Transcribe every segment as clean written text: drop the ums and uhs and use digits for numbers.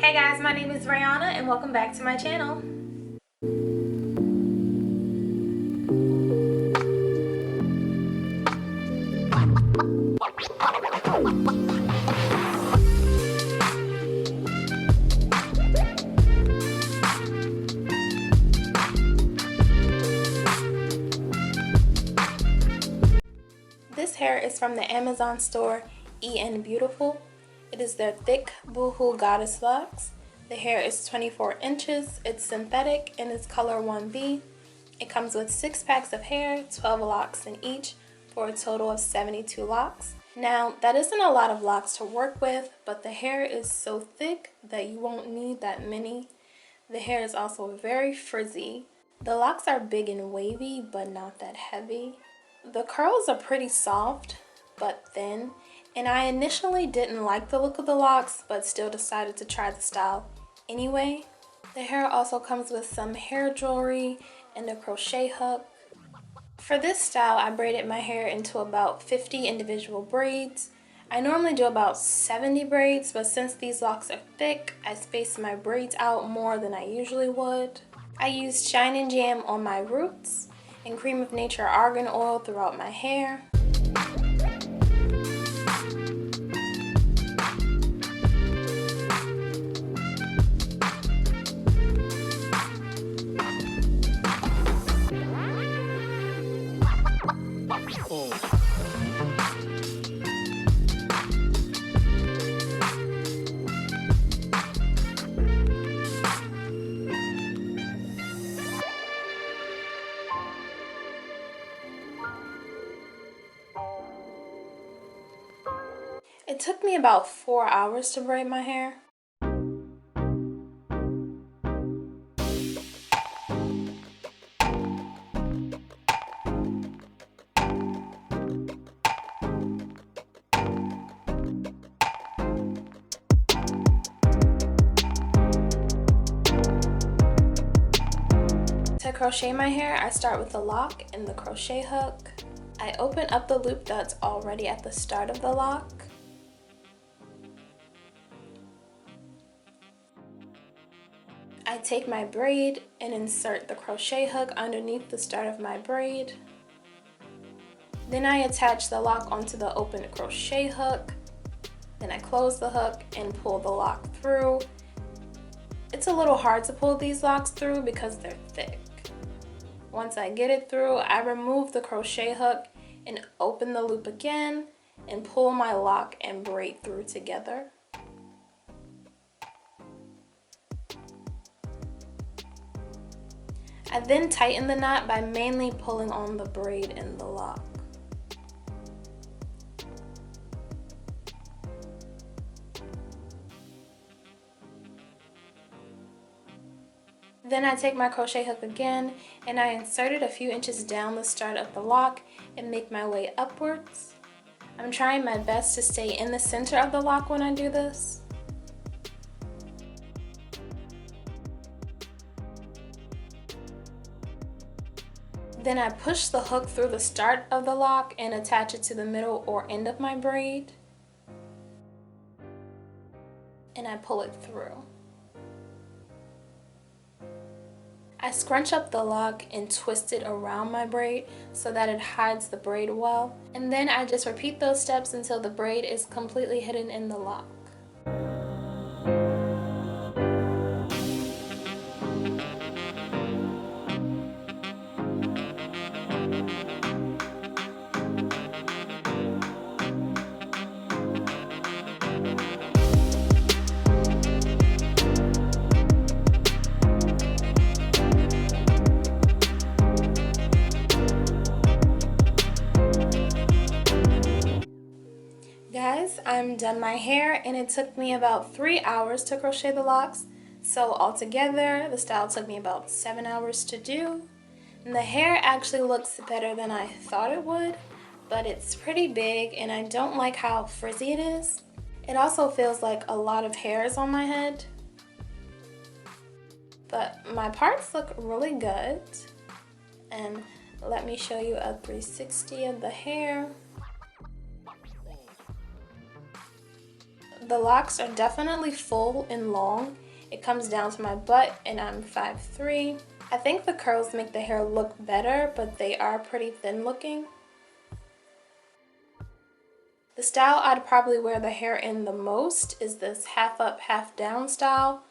Hey guys, my name is Rayona and welcome back to my channel. This hair is from the Amazon store EN Beautiful. It is their thick Boho goddess locks. The hair is 24 inches, it's synthetic, and it's color 1B. It comes with 6 packs of hair, 12 locks in each, for a total of 72 locks. Now, that isn't a lot of locks to work with, but the hair is so thick that you won't need that many. The hair is also very frizzy. The locks are big and wavy, but not that heavy. The curls are pretty soft, but thin, and I initially didn't like the look of the locks, but still decided to try the style anyway. The hair also comes with some hair jewelry and a crochet hook. For this style, I braided my hair into about 50 individual braids. I normally do about 70 braids, but since these locks are thick, I spaced my braids out more than I usually would. I used Shine and Jam on my roots and Cream of Nature argan oil throughout my hair. It took me about 4 hours to braid my hair. To crochet my hair, I start with the lock and the crochet hook. I open up the loop that's already at the start of the lock. I take my braid and insert the crochet hook underneath the start of my braid. Then I attach the lock onto the open crochet hook. Then I close the hook and pull the lock through. It's a little hard to pull these locks through because they're thick. Once I get it through, I remove the crochet hook and open the loop again and pull my lock and braid through together. I then tighten the knot by mainly pulling on the braid in the lock. Then I take my crochet hook again and I insert it a few inches down the start of the lock and make my way upwards. I'm trying my best to stay in the center of the lock when I do this. Then I push the hook through the start of the lock and attach it to the middle or end of my braid. And I pull it through. I scrunch up the lock and twist it around my braid so that it hides the braid well. And then I just repeat those steps until the braid is completely hidden in the lock. Guys, I'm done my hair and it took me about 3 hours to crochet the locks. So altogether, the style took me about 7 hours to do. And the hair actually looks better than I thought it would, but it's pretty big and I don't like how frizzy it is. It also feels like a lot of hairs on my head. But my parts look really good. And let me show you a 360 of the hair. The locks are definitely full and long. It comes down to my butt and I'm 5'3". I think the curls make the hair look better, but they are pretty thin looking. The style I'd probably wear the hair in the most is this half up, half down style.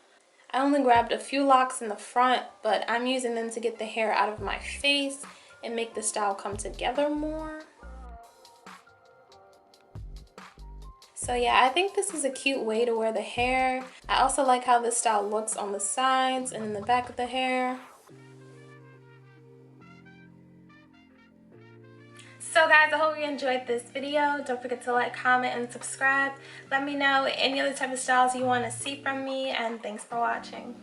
I only grabbed a few locks in the front, but I'm using them to get the hair out of my face and make the style come together more. So yeah, I think this is a cute way to wear the hair. I also like how this style looks on the sides and in the back of the hair. So guys, I hope you enjoyed this video. Don't forget to like, comment, and subscribe. Let me know any other type of styles you want to see from me, and thanks for watching.